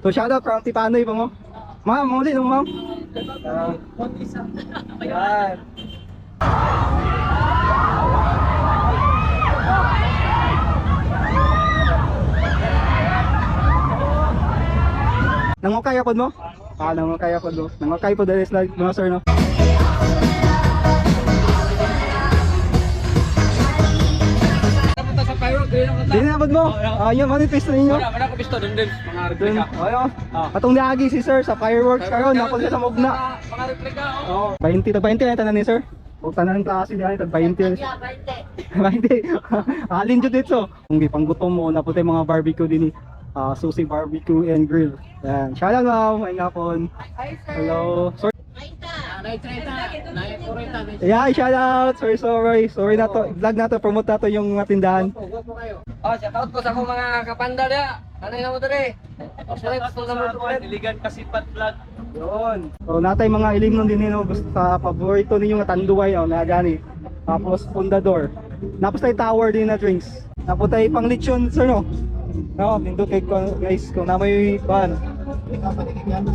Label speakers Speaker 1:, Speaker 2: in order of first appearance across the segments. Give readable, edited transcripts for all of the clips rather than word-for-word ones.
Speaker 1: So shoutout from Tipanoy pa mo. Ma'am, muli nung ma'am. Ayan. Nangukay ako mo? Nangukay ako do. Nangukay po dahil slide mga sir no. Dili na mo? Yun, manifest na ninyo.
Speaker 2: Wala ko pisto dun din, mga replika.
Speaker 1: Ayun. Atong niagi si sir sa fireworks karon napon sa Mugna.
Speaker 2: Mga replika,
Speaker 1: Oh, 20 to 20 na tanan ni sir. O tanan klase diyan tag 20. 20. Alin jud dito. Kung gipanggutom mo na puti mga barbecue dinhi. Susi Barbecue and Grill. Yan. Shoutout ma'am, ay ngapon. Hello. Sorry. Yeah, shoutout. Sorry. Sorry na to. Vlog na to, promote na to yung mga tindahan.
Speaker 2: shoutout ko sa akong mga kapanda dia. Anay na mo dere. Select to number 2. Diligan kasi pat vlog.
Speaker 1: Yun. So natay mga ilim nun din no, gusto sa paborito ninyo nga tanduay na gani. Tapos fundador. Tapos tay tower din na drinks. Tapos tay pang lechon sir no. No, nindot kay guys kung na may ban.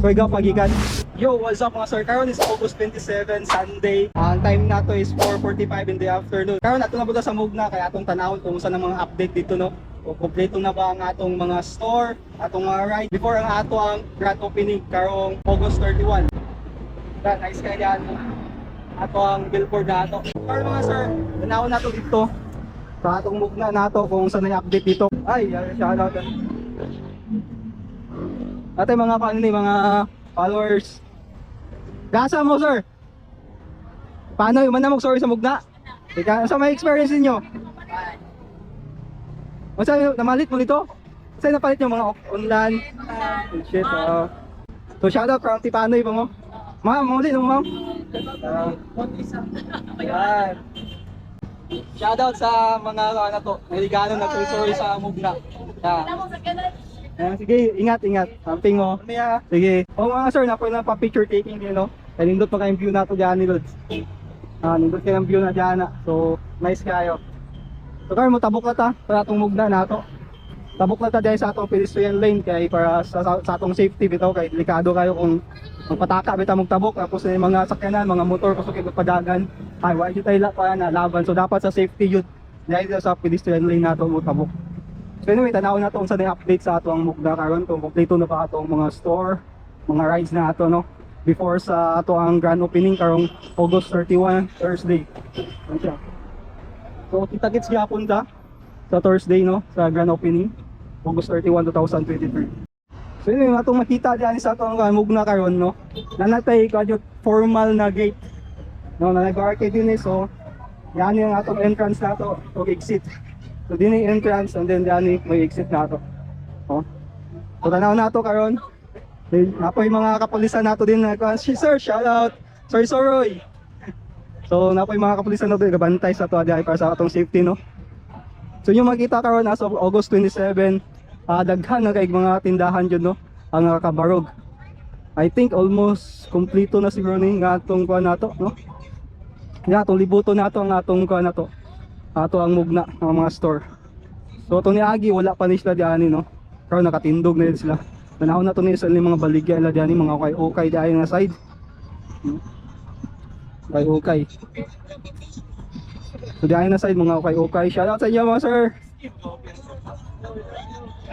Speaker 1: Pwede pagikan. Yo, what's up mga sir? Karon is August 27, Sunday. Ang time nato is 4:45 in the afternoon. Karon ato na buta sa Mugna kaya atong tanawon kung saan ang mga update dito no. O kompleto na ba ang atong mga store, atong mga ride before ang ato ang grand opening karong August 31. Nice kaya yan. Ato ang billboard na ato. Karon mga sir, tanawon nato dito sa atong Mugna nato kung saan ang update dito. Ay, shoutout. Ate mga mga followers. Gasa mo sir. Paano yung manamog sorry sa Mugna? Ika, sa may experience niyo? Masa namalit mo nito? Saan napalit yung mga online? Shit. So shoutout from Tipanoy pa mo. Ma'am, muli nung ma'am. Ayan. Shoutout sa mga ano to, Amerikano na sorry sa Mugna. Sige, ingat. Samping mo. Sige. O mga sir, napoy na pa picture taking din no. Nindot pa kayong view na to diyan ni Lods. Nindot kayong view na diyan. So, nice kayo. So, karon mo tabok na ta sa atong Mugna nato. Tabok na ta dahil sa atong pedestrian lane kay para sa atong safety bitaw kay delikado kayo kung magpataka bitaw magtabok tapos yung mga sakyanan, mga motor pasok kay padagan. Ay, wa jud tayo pa na laban. So, dapat sa safety yun dahil sa pedestrian lane nato mo tabok. So anyway, tanawon na ito kung saan yung update sa ato ang Mugna karon kung kompleto na ba ato ang mga store, mga rides na ato no before sa ato ang grand opening karong August 31, Thursday. So kita-kits gyapon ta sa Thursday no sa grand opening August 31, 2023. So anyway, atong makita diyan sa ato ang Mugna karon no. Nanatay kadyo formal na gate. No, na nag-arcade din so yan yung atong entrance nato o exit. So din yung entrance and then dyan may exit na ito. Oh. So tanaw na ito karon. Napo yung mga kapulisan nato din na sir, shout out. Sorry Roy. So napo yung mga kapulisan nato gabantay sa to dahil para sa atong safety no. So yung makita karon as of August 27, daghan na kay mga tindahan jud no ang nakabarog. I think almost kompleto na siguro ni nga atong kuan nato no. Ya atong libuto nato ang atong kuan nato. Ato ang Mugna ng mga store. So ito ni Agi wala pa ni sila diyan no. Pero nakatindog na sila. Manahon na to ni sa mga baligya ila diyan mga okay diyan nga side. Okay. So diyan na side mga okay. Shout out sa inyo mga sir.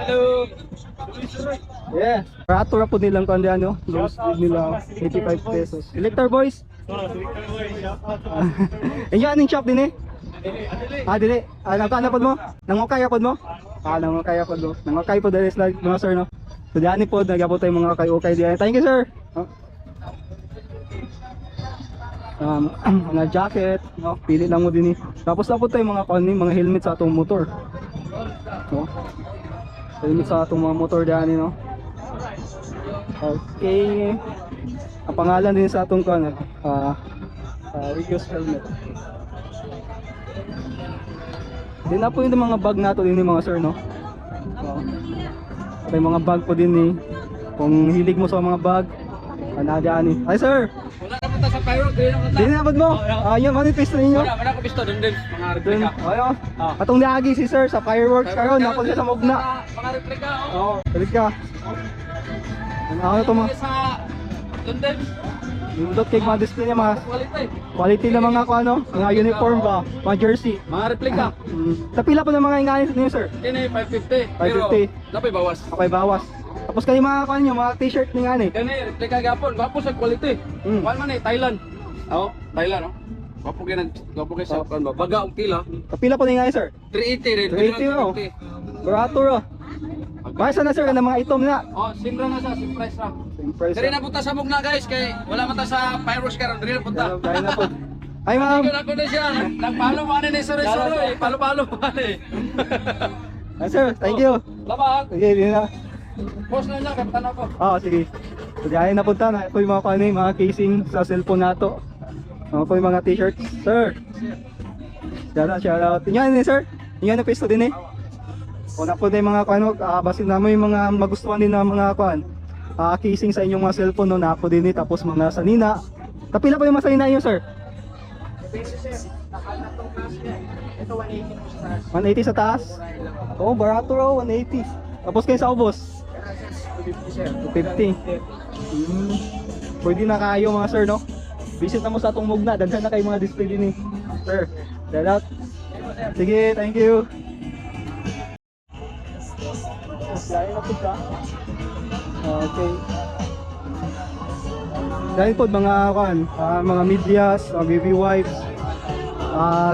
Speaker 2: Hello.
Speaker 1: Yeah. Rato ra po nilang kandiyan no. Loss nila 85 pesos. Elector boys. Ayan yung shop din eh. Dili. Nagkana pod mo? Nangukay pod mo? Nangukay pod mo. Nangukay pod dali slide mga sir no. So diyan ni pod nagabot tay mga okay diyan. Thank you sir. Mga jacket, no? Pili lang mo din eh. Tapos na po tayo mga mga helmet sa atong motor. No? Helmet sa atong mga motor diyan no. Okay. Ang pangalan din sa atong reuse helmet. Din na po yung mga bag nato din mga sir no. May mga bag po din eh. Kung hilig mo sa mga bag, anadyan eh. Hi sir.
Speaker 2: Wala na punta sa pyro, dili na
Speaker 1: Di na mo. Yun man yung pisto ninyo.
Speaker 2: Wala ko pisto dun din, mga
Speaker 1: Dun.
Speaker 2: replika.
Speaker 1: Ayo. Atong niagi si sir sa fireworks karon napon siya sa mugna.
Speaker 2: Mga replika,
Speaker 1: Oo, balik ka. Ano to mga
Speaker 2: Sa dun din,
Speaker 1: Nindot kay mga display niya mga
Speaker 2: quality.
Speaker 1: quality na mga ano, mga uniform ba, mga jersey.
Speaker 2: Mga replika.
Speaker 1: Sa pila po ng mga ingayos niyo sir?
Speaker 2: Kini 550.
Speaker 1: 550.
Speaker 2: Napay bawas.
Speaker 1: Okay, bawas. Tapos kayo mga kuan niyo, mga t-shirt ni ngani.
Speaker 2: Kani replika gapon, wapo sa quality. Kuan man Thailand. Oh, Thailand oh. Wapo kay sa kuan ba? Baga ang pila.
Speaker 1: Kapila po ni ngayos sir?
Speaker 2: 380 rin.
Speaker 1: 380 oh. Barato ro. Basta na sir ng mga itom na.
Speaker 2: Oh, simra na sa surprise ra.
Speaker 1: Same price.
Speaker 2: Diri na punta sa mugna guys kay wala man ta sa pyros karon, diri na punta.
Speaker 1: Dahil na po. Ay ma'am.
Speaker 2: Ikaw na ko na siya. Nagpalo mo ani ni Sir Sir. Palo-palo mo ani.
Speaker 1: Ay sir, thank you.
Speaker 2: Labak.
Speaker 1: Sige, di na.
Speaker 2: Post na niya kapitan ako.
Speaker 1: Sige. So diyan na punta na. Ito yung mga kanay, mga casing sa cellphone nato. Ito yung mga t-shirts. Sir. Shout out. Yan ni sir. Yan na pesto din eh. Una po din mga kuan, basin na mo yung mga magustuhan din na mga kuan. Casing sa inyong mga cellphone no, na po din eh. Tapos mga sanina. Kapila pa yung mga sanina niyo sir?
Speaker 2: Ito
Speaker 1: 180
Speaker 2: 180
Speaker 1: sa taas? Oo, barato raw, 180. Tapos kayo sa ubos? 250. Pwede na kayo mga sir, no? Visit na mo sa atong mugna, daghan na kayo mga display din eh. Sir, shout out. Sige, thank you. Dahil na po siya. Okay. Dahil po mga kan, mga medyas, mga baby wipes,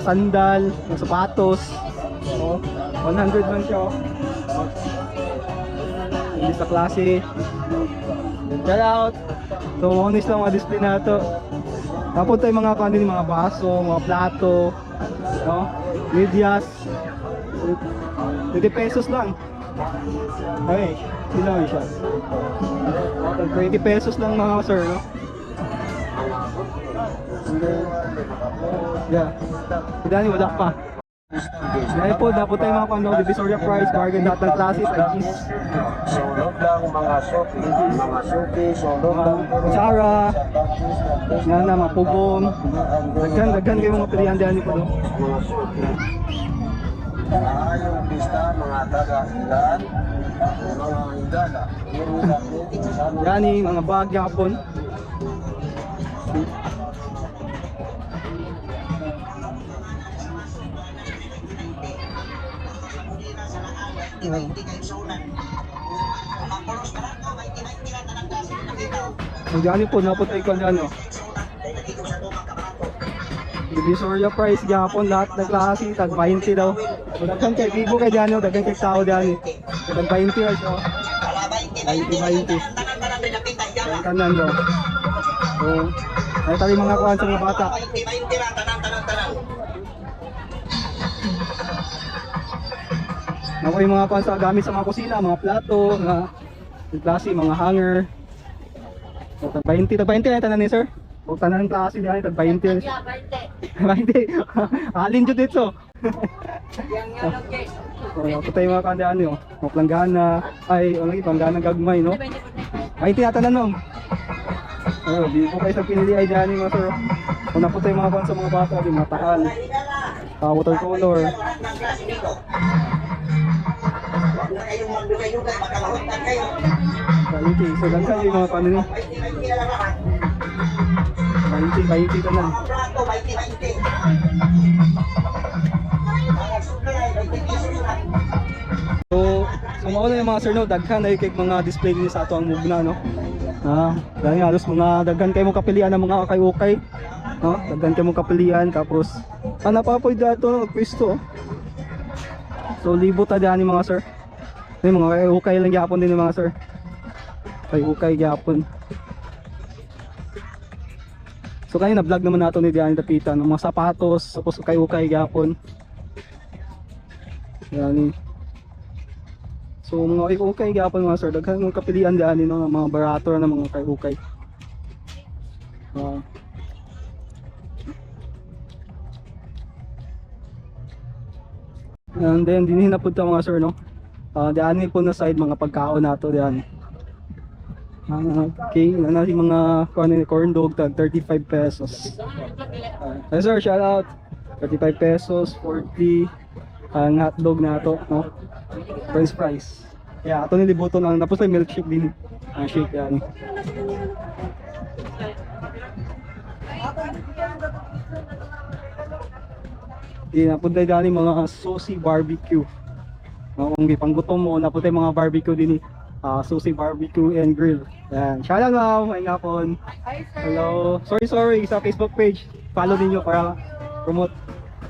Speaker 1: sandal, mga sapatos. Oh, 100 man siya. Oh. Hindi sa klase. Shout out. So, honest lang mga display na ito. Tapos tayo mga kanil, mga baso, mga plato, no? Medyas. 20 pesos lang. Okay, sila siya. 20 pesos lang mga sir, no? Yeah. Dani, wala pa. Dahil po, dapat tayo mga kano, Divisoria Price, bargain lahat ng klase, 5Gs.
Speaker 3: Sunod lang mga suki, sunod lang
Speaker 1: Sara, yan na, mga pugong. Daghan kayo mga pilihan dyan po, no?
Speaker 3: mga suki. Ayong pista, mga taga-hilan, mga higala.
Speaker 1: Yan mga bag yapon. Diyan po, naputay ko dyan, no? Divisoria Price yapon, lahat ng klase, tag 20 daw. So, daghan kay Vivo kay dyan, no? Daghan kay tao dyan. Tag 20 ay so. 20. Ang kanan daw. So, ay tali mga kuhan sa mga bata. Ako yung mga kuhan sa gamit sa mga kusina, mga plato, mga klase, mga hanger. So, tag 20 ay tanan ni sir. O tanan ng klase diyan, tag 20. 20. Alin jud dito. Ako tayo mga kandaan nyo, mga planggana, ay, planggana gagmay, no? Ay, tinatanan mo. Di po kayo sa pinili ay dyan mga sir. Una po tayo mga kuhan sa mga bata, di matahan. Watercolor. Kainti, so lang kayo yung mga kuhan nyo. Kainti ka na. So mauna yung mga sir, no, daghan ay kay mga display din sa ato ang mugna, no. Dahil halos mga daghan kayo mong kapilian ng mga ukay-ukay, no. Daghan kayo mong kapilian, tapos napapoy dato no, pwesto. So libo ta diyan mga sir. May mga ukay lang gyapon din mga sir. Ukay gyapon. So kayo na vlog naman nato ni Diani Dapitan ng mga sapatos, tapos ukay-ukay gyapon. Yani. So mga ukay gyapon mga sir, daghan ng kapilian diyan no, mga barato na mga ukay-ukay. And then dinhin na pud ta mga sir, no. Diyan po na side mga pagkaon nato diyan. Okay, na yung mga corn dog tag 35 pesos. Sir, shout out. 35 pesos, 40 ang hotdog na to, no? French fries. Yeah, ato nilibuto lang. Tapos may milkshake din. Ang shake yan. Napunta dyan yung mga saucy barbecue. Kung panggutom mo, napunta yung mga barbecue din. Saucy barbecue and grill. Yan. Shout out ma'am, ay nga po. Hello. Sorry, sa Facebook page. Follow ninyo para promote.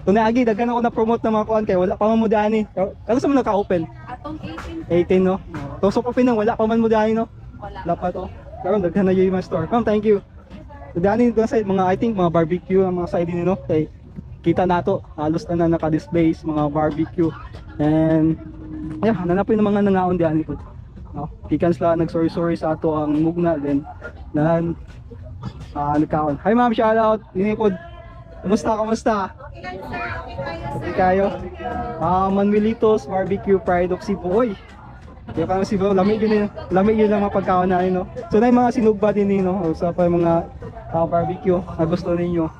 Speaker 1: Tunay daghan ako na-promote ng mga kuan kay wala pa man mo dani. Kano sa man naka-open?
Speaker 4: Atong
Speaker 1: 18
Speaker 4: 18.
Speaker 1: no. Tusok open nang wala pa man mo dani no.
Speaker 4: Wala.
Speaker 1: Wala pa to. Karon daghan na yung mga store. Ma'am, thank you. So dani doon sa mga I think mga barbecue ang mga side din no. Kay kita nato halos na naka-display mga barbecue. And yeah, nanapin ng mga nangaon diyan po. No. Kikan sila nag-sorry sa ato ang mugna then nan nagkaon. Hi ma'am, shout out. Dini po. Kumusta? Okay kayo? Manuelitos Barbecue Pride of Cebu. Oy. Kaya kami Cebu, lamig yun ang mga pagkaon na no. So na yung mga sinugba din no. Sa pa mga barbecue na gusto ninyo.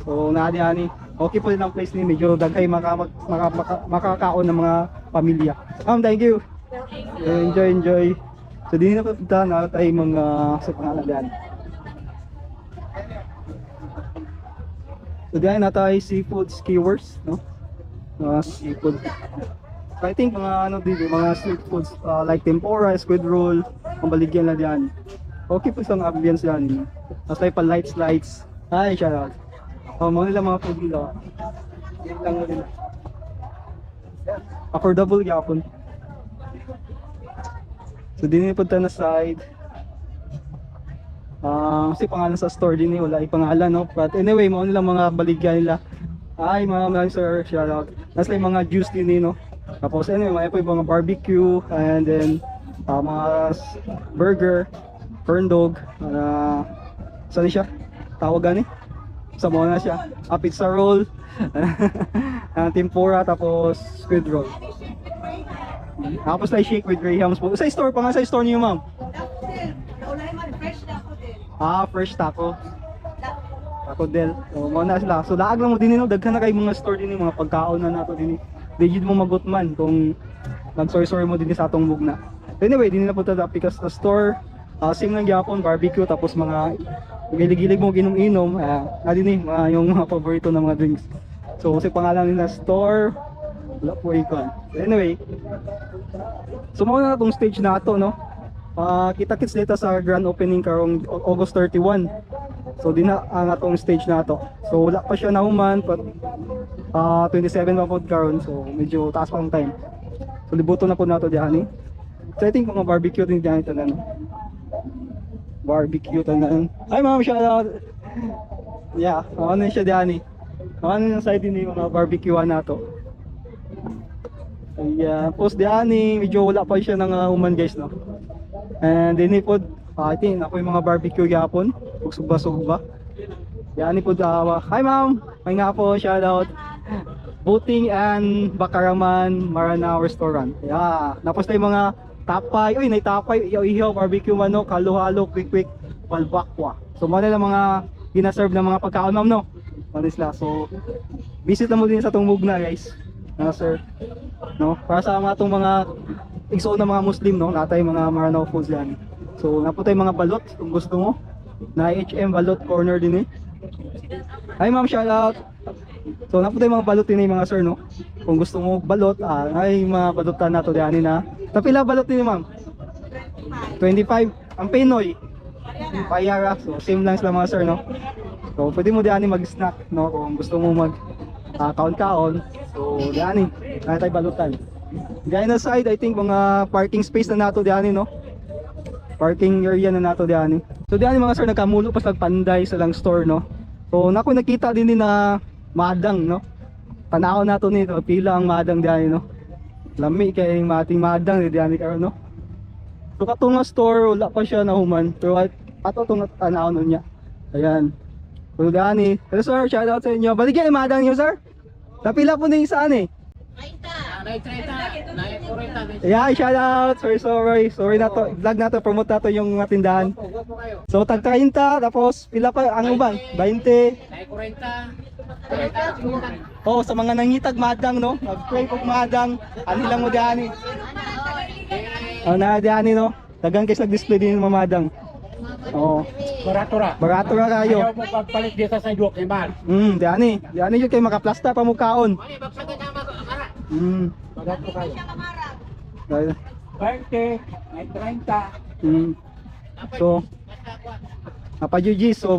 Speaker 1: So naadi-ani. Okay po din ang place ni medyo daghay makakaon ng mga pamilya. Thank you. Enjoy. So din na punta na tayo mga sa pangalan diyan. So diyan na tayo seafood skewers, no? Seafood. So, I think mga mga street foods like tempura, squid roll, ang baligyan na diyan. Okay po sa ambience diyan. Tapos tayo pa lights. Ay, shout out. Mo nila mga food nila. Yan lang nila. Affordable yapon. So din punta na side. Kasi pangalan sa store din wala pangalan no. But anyway, mo nila mga baligyan nila. Ay mga sir, shout out. Nasa yung mga juice din no. Tapos anyway, may po yung mga barbecue and then mga burger, corn dog, saan siya? Tawag gani? Sa mga na siya. Pizza roll, tempura, tapos squid roll. Tapos na shake with grahams po. Sa store pa nga sa store niyo ma'am. Fresh taco. Taco Del. So, mo na sila. So, laag lang mo din daghan na kay mga store din mga pagkaon na nato din. Digit mo magutman kung nag-sorry mo din sa atong mugna. Anyway, din na punta sa Picas na store. Same lang gyapon, barbecue, tapos mga gilig-gilig mo ginom-inom. Din yung mga paborito ng mga drinks. So, kasi pangalan nila store. Wala po ikon. Anyway, so muna na itong stage na ito, no? Kita-kits dito sa grand opening karong August 31. So di na ang atong stage na to. So wala pa siya nahuman but 27 pa po karon. So medyo taas pa ang time. So libuto na po nato diyan. So I think mga barbecue din diyan ito na. Barbecue tanan. Ay ma'am, shout out. Yeah, ano siya diyan. Ano yung side din yung mga barbecue na to. Yeah, post diyan medyo wala pa siya nang human guys no. And then po, I think ako yung mga barbecue yapon, sugba-sugba. Yan po hi ma'am, may nga po, shout out. Buting and Bakaraman Maranao Restaurant. Yeah, napos na yung mga tapay, naitapay, ihaw, barbecue manok, halo-halo, quick, walbakwa. So mga lang mga ginaserve ng mga pagkaon ma'am no. Manisla. So visit na mo din sa tong mugna guys. Sir. No, para sa mga itong mga igsoon na mga Muslim no, natay mga Maranao foods yan. So naputay mga balot kung gusto mo. Na HM balot corner din Hi ma'am, shout out. So naputay mga balot din mga sir no. Kung gusto mo balot, ay mga balotan nato diyan na. Tapila balot din ma'am? 25. Ang Pinoy. Payara. So same lang sila mga sir no. So pwede mo diyan mag-snack no kung gusto mo mag kaon-kaon. So diyan tayo balutan. Diyan na side, I think mga parking space na nato diyan no. Parking area na nato diyan. So diyan mga sir nagkamulo pa sa panday sa lang store no. So nako nakita din na madang no. Tanaw nato nito pila ang madang diyan no. Lami kay mating madang diyan karon no. So katong nga store wala pa siya nahuman pero ato tong tanaw nun niya. Ayan. So diyan Hello sir, shout out sa inyo. Baligyan ni madang niyo sir. Napila po na yung saan Yeah, shout out. Sorry na to. Vlog na to, promote na to yung mga tindahan. So tag 30 tapos pila pa ang uban? 20. Oh, sa mga nangitag madang no. Nag-pray kog madang, ani lang mo diani. Oh, na diani no. Dagang kay nag-display din mga madang. Oh, barato ra kayo.
Speaker 4: Ayaw mo pagpalit dito sa idok ni man.
Speaker 1: Diani yun kay makaplasta pa mukhaon.
Speaker 4: Barato kayo.
Speaker 1: Dahil-
Speaker 4: 20, may 30.
Speaker 1: So, napajuji, so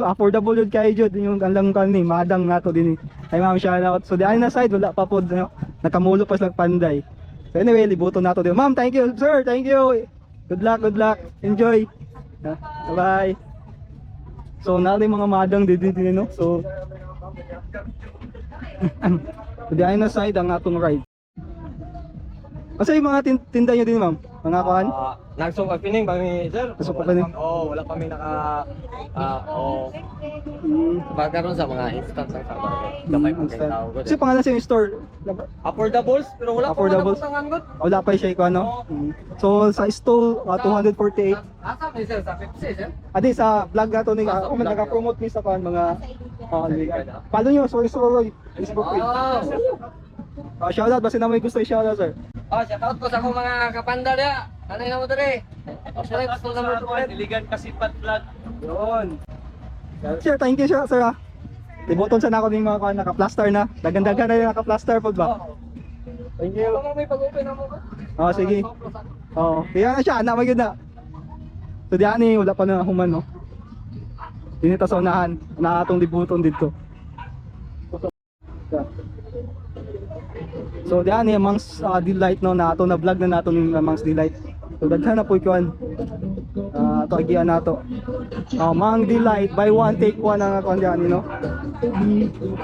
Speaker 1: affordable yun kayo jud yung lang kanini, madang nato din. Ay ma'am, shout out. So, di ay na side, wala pa po, no? Nakamulo pa sila panday. So anyway, libuto nato din. Ma'am, thank you, sir, thank you. Good luck, enjoy. Bye-bye. So, natin mga madang din, no? So, so di ay na side ang atong ride. Kasi yung mga tinda nyo din, ma'am? Mga kuhan?
Speaker 5: Nagsong opening kami, sir.
Speaker 1: Nagsong opening?
Speaker 5: Oo, wala kami magkaroon sa mga instant ng tama. Gamay pa kayo tao.
Speaker 1: Kasi pangalan sa yung store?
Speaker 5: Affordables, pero wala pa
Speaker 1: Affordables?
Speaker 5: man ang anggot.
Speaker 1: Wala pa siya ikaw, ano? So, sa stall, 248.
Speaker 5: Asa may sir, sa 50, sir?
Speaker 1: Adi, sa vlog na to, ako man nag-promote ni sa kuhan, mga... follow nyo, sorry, Facebook page. Shoutout, basta na may gusto i-shoutout, sir.
Speaker 5: Shoutout ko sa akong mga kapanda niya. Anay na mo dere. Sorry, gusto number 2. Diligan Kasipat Vlog.
Speaker 1: Yun. Sir, thank you, sir. Libuton sa nako ng mga kuhan, naka-plaster na. Dagan-dagan na yung naka-plaster po ba? Thank you.
Speaker 5: May pag-open na mo ba?
Speaker 1: Sige. Kaya na siya, anak magyud na. So diyan ni wala pa na human no. Dinita sa unahan, na atong libuton dito. So diyan ni amongst delight no na ato na vlog na nato ning amongst delight. So daghan na po kuan. Ato agian nato. Mang delight buy one take one ang kuan diyan ni no.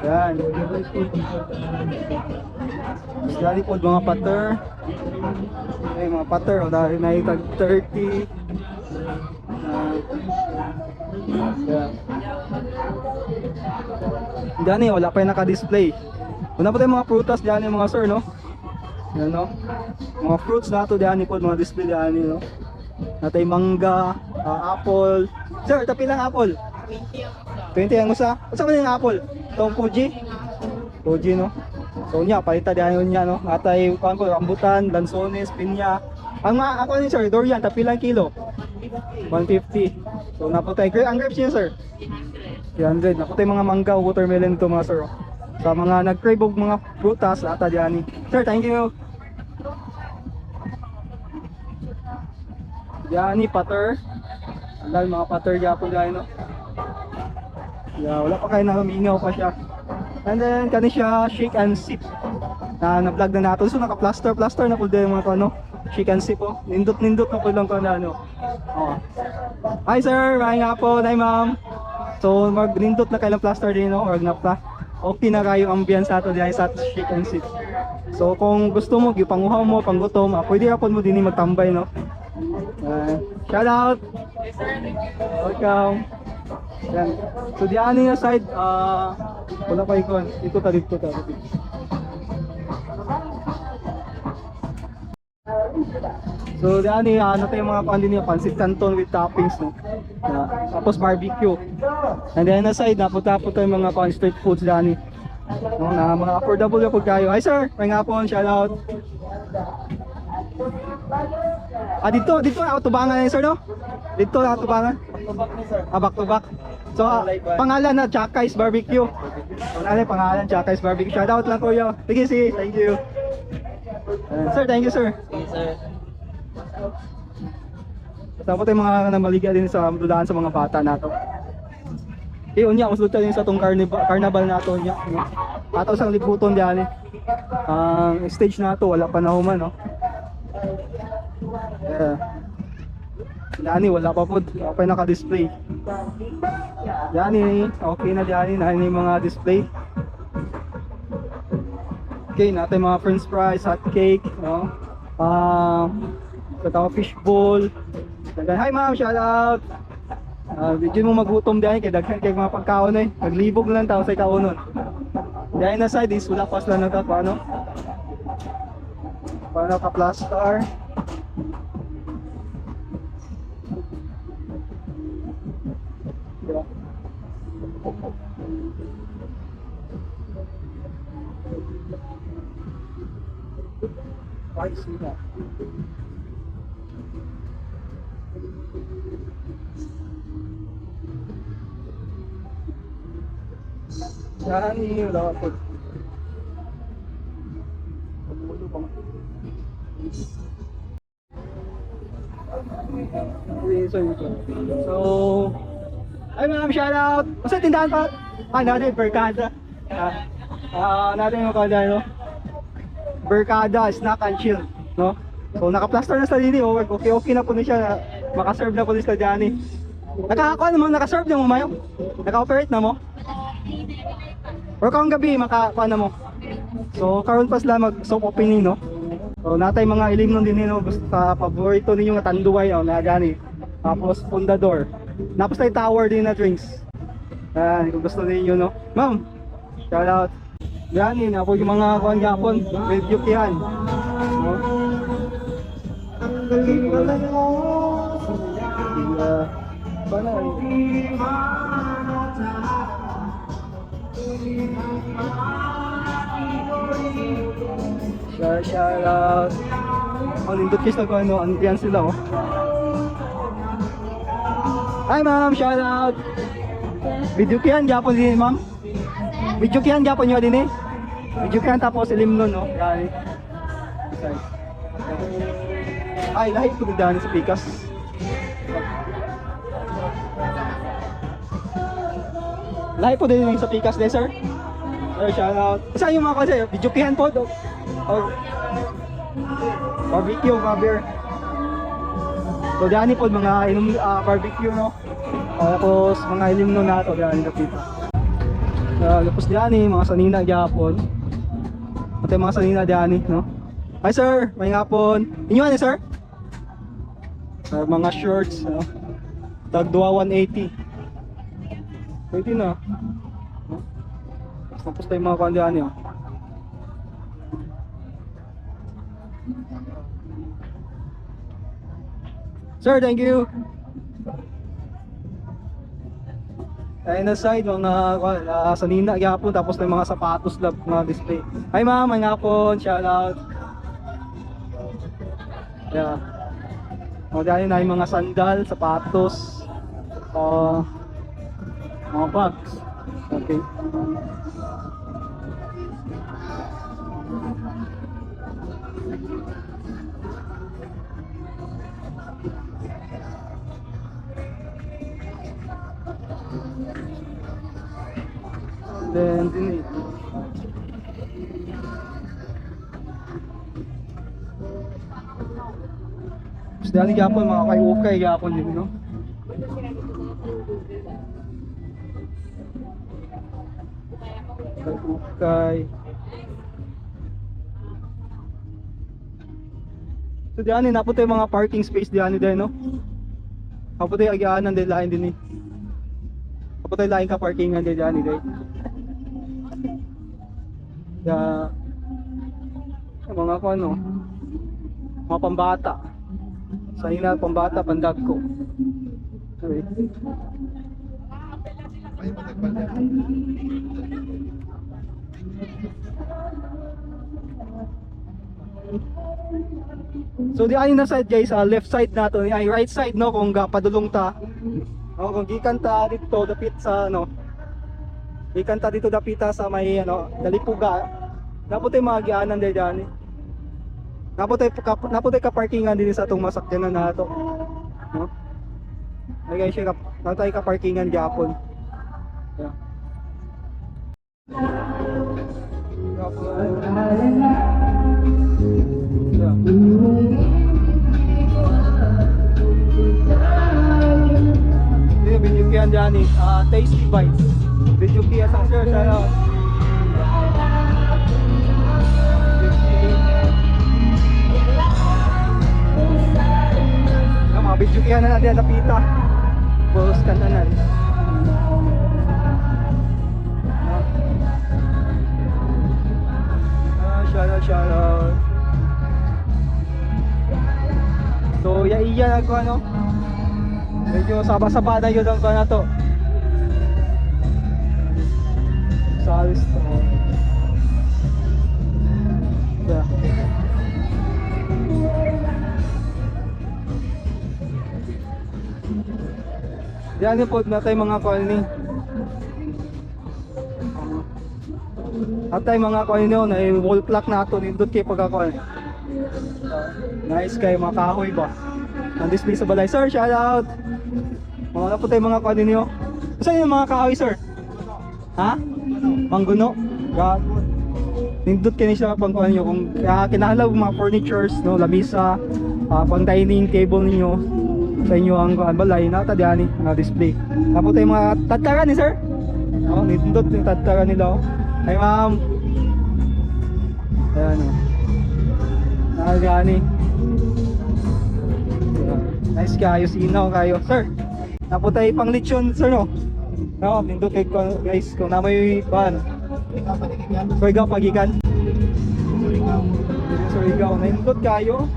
Speaker 1: Yan. Diyan po mga pater. Ay mga pater o dahil na itag 30. Diyan wala pa yung naka-display. Una pa tayong mga prutas diyan mga sir no. Yan no. Mga fruits nato diyan po mga display diyan no. Natay mangga, apple. Sir, tapi lang apple. 20 ang usa. Unsa man yung apple? Tong Fuji. Fuji no. So nya palita diyan niya no. Atay kuan ko rambutan, lansones, pinya. Ang mga ako ni sir, durian tapi lang kilo. 150. So naputay ang grapes niya sir. 300. Naputay mga mangga, watermelon to mga sir. Sa mga nag-crave og mga prutas ata diyan. Sir, thank you. Diyan pater. Andal mga pater gyapon diyan no. Wala pa kayo nakamingaw pa siya. And then kani siya shake and sip. Na-vlog na nato. So naka-plaster na po din mga ano. Shake and sip oh. Nindot na po lang ko na ano. Hi sir, maayong hapon. Hi ma'am. So mag-nindot na kayo ng plaster din no or napla. Okay na kayo ambience sa ato diyan sa shake and sip. So kung gusto mo gipanguhaw mo panggutom, pwede ra pod mo dinhi magtambay no. Shout out. Welcome. Yan. So diyan yung side wala pa ikon. Dito ta. So diyan ano tayo mga kuan din yung pancit canton with toppings no. Tapos barbecue. And then na side napunta po tayo mga kuan street foods diyan. No, na mga affordable yung pagkayo. Hi sir, may nga po, shout out. Dito na tubangan na sir no? Dito na tubangan. Back to back. So pangalan na Chakai's Barbecue. Pangalan Chakai's Barbecue. Shout out lang kuya. Sige, thank you. Sir, thank you sir.
Speaker 5: Sir.
Speaker 1: Tapos tayo mga namaliga din sa dulaan sa mga bata nato. Unya usulot din sa tong carnival nato nya. Ato sang libuton diyan. Ang stage nato wala pa na human no. Dani wala pa po, okay naka-display. Dani, okay na dani na yung mga display. Okay, natin mga french fries, hot cake, no? Fish bowl. Hi ma'am, shout out. Medyo mo magutom diyan kay daghan kay mga pagkaon eh. Naglibog lang tao sa kaunon. Diyan na side is wala pas lang nagka ano. Paano ka plaster? Diba? Ay, sila. Yan, wala ka po. So, ay ma'am, shout out. Basta tindahan pa. Natin, Berkada. Natin yung kada, no? Berkada, snack and chill, no? So, naka-plaster na sa dini, oh. Okay na po na siya. Makaserve na po ni sa Johnny. Nakakakuha naman, nakaserve na mo, Mayo? Naka-operate na mo? Or kaong gabi, makakuha na mo? So, karon pa sila mag-soap opening, no? So, natay mga ilim nun din, no? Gusto sa paborito ninyo nga tanduay, oh, na Johnny. Tapos, Fundador. Tapos tayo tower din na drinks. Kung gusto ninyo, no? Ma'am, shout out. Johnny, na po yung mga kuhan gapon. With Yukihan. No? Shout out. Nindot kiss na ko ano, andiyan sila oh. Hi ma'am, shout out. Video kihan gapon din ma'am. Video kihan gapon nyo din eh. Video kihan tapos ilim nun no. Yan. Ay, lahit ko dito sa Pikas. Lahit po din sa Pikas din sir. Sir, shout out. Saan yung mga kasi? Video kihan po. Or barbecue, mga beer. So diyan po mga inom barbecue no. Tapos mga ilim no nato diyan kapita. Tapos diyan mga sanina gyapon. Ate mga sanina diyan no. Hi sir, may ngapon. Inyo ani sir? Mga shorts no. Tag 180. Pwede na. Tapos tayo mga kandiyan niyo. Sir, thank you. Ay na side mga sanina gyapon tapos may mga sapatos lab mga display. Hi ma'am, may ngapon, shout out. Yeah. O dahil na yung mga sandal, sapatos, mga bags. Okay. Then din dali gapon mga kay-ukay gapon din no. Kay-ukay. So diyan naputay mga parking space diyan din no. Naputay agianan din lain din ni. Naputay lain ka parkingan din diyan din. Ya mga ko ano mga pambata sa ina pambata pandag ko okay. So di ay na side guys, left side nato ay right side no kung padulong ta kung gikan ta dito dapit sa ano ikanta dito dapita sa may ano, Dalipuga. Naputay mga gianan day diyan. Naputay ka parkingan din sa atong masakyanan nato. No? Ay guys, naputay ka parkingan gyapon. Yeah. Yeah. Video kiyan diyan Tasty Bites. Video kiya sa sir, shout out. Mga video kiya na natin napita. Boss ka na na. Shout out. So iya na ko ano. Medyo saba-saba na yun ang ko na to. Salis to. Yeah. Diyan po natay mga colony. Atay mga colony na wall clock na ito nindot kay pagkakol. Nice kay mga kahoy ba. Ang display sa balay. Sir, shout out. Mga na po tayo mga colony nyo. Saan yung mga kahoy, sir? Ha? Mangguno? Gagod. Nindot kayo siya pang kuhan nyo. Kung kinahalaw mga furnitures, no, lamisa, pang dining table ninyo sa inyo ang balay, natadyan na display. Tapos tayo mga tadtaran ni sir. No, nindot yung tadtaran nila. Ay ma'am. Ayan o. Natadyan ni. Nice kayo, sinaw kayo. Sir, tapos tayo pang lechon, sir, no? No, nindot kayo guys, kung na may pan. Surigao pagikan. Surigao, nindot kayo.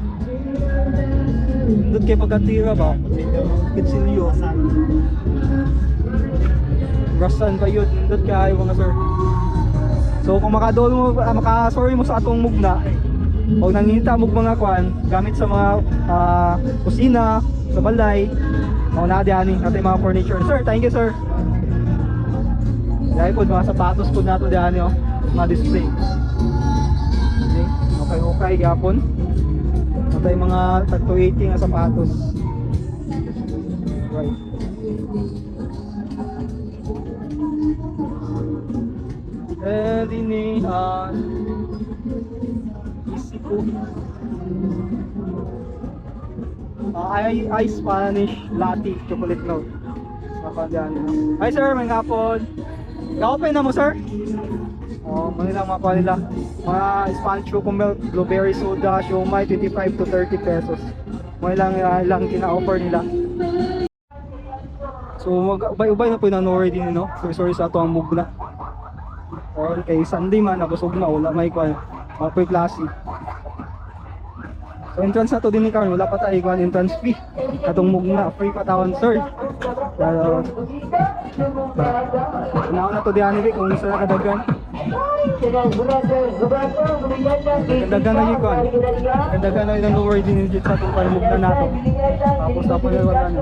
Speaker 1: Nindot kayo pagkatira ba? Kitsilyo. Rasan pa yun, nindot kayo mga sir. So kung makasorry mo sa atong mugna, o nangita mo mga kwan, gamit sa mga kusina, sa balay, o naadianin natin mga furniture. Sir, thank you sir. Dahil po mga sapatos po nato diyan yo, mga display. Okay, gapon. Natay mga tag 280 nga sapatos. Right. Dini easy po. Ice Spanish latte chocolate milk. Hi sir, may kapon. Ka-open na mo sir? Mga lang mga nila. Mga Spanish choco milk, blueberry soda, siomai 25 to 30 pesos. Mga lang kina-offer nila. So ubay-ubay na po yung nanori din no. Sorry sa ato ang mugna. Or kay Sunday man nabusog na wala may kwan. Mapoy klase. So entrance na to din ni Carl, wala pa tayo kwan entrance fee. Atong mugna free pa tawon sir. Pero na to diyan ni kung isa na kadagan. Kadagan na yun kwan. Kadagan na yung lower din yung sa itong mugna nato. Tapos tapos na wala na.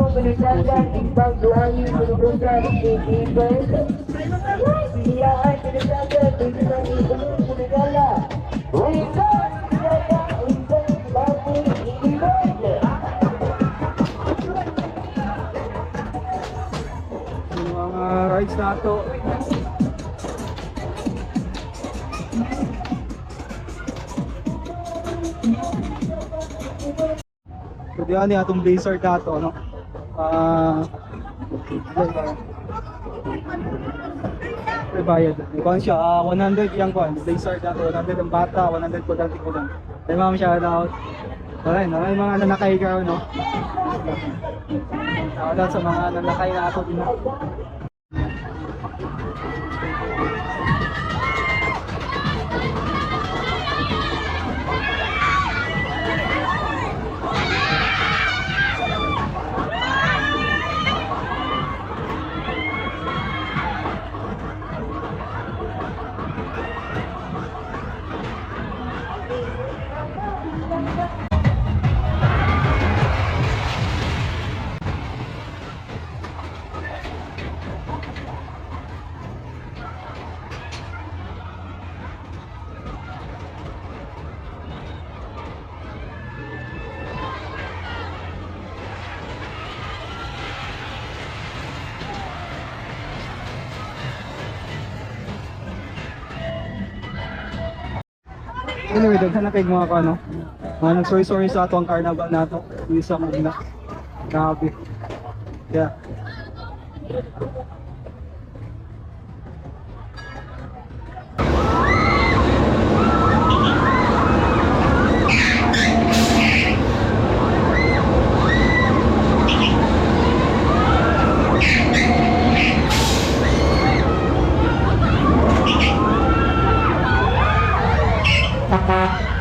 Speaker 1: Mga rides na ito. So diyan ni atong blazer na ito, no? May bayad. Kuhan siya, 100 yung kuhan. Blazer na ito, 100 ang bata, 100 po dati ko lang. Ay ma'am, shout out. Alright, no? May mga nanakay ka, no? Shout out sa mga nanakay na ako din. Anyway, daghan na kayo mga ano. Mga nag-sorry sa ato ang carnival nato. Isa mo na. Grabe. Yeah.
Speaker 6: Thank you.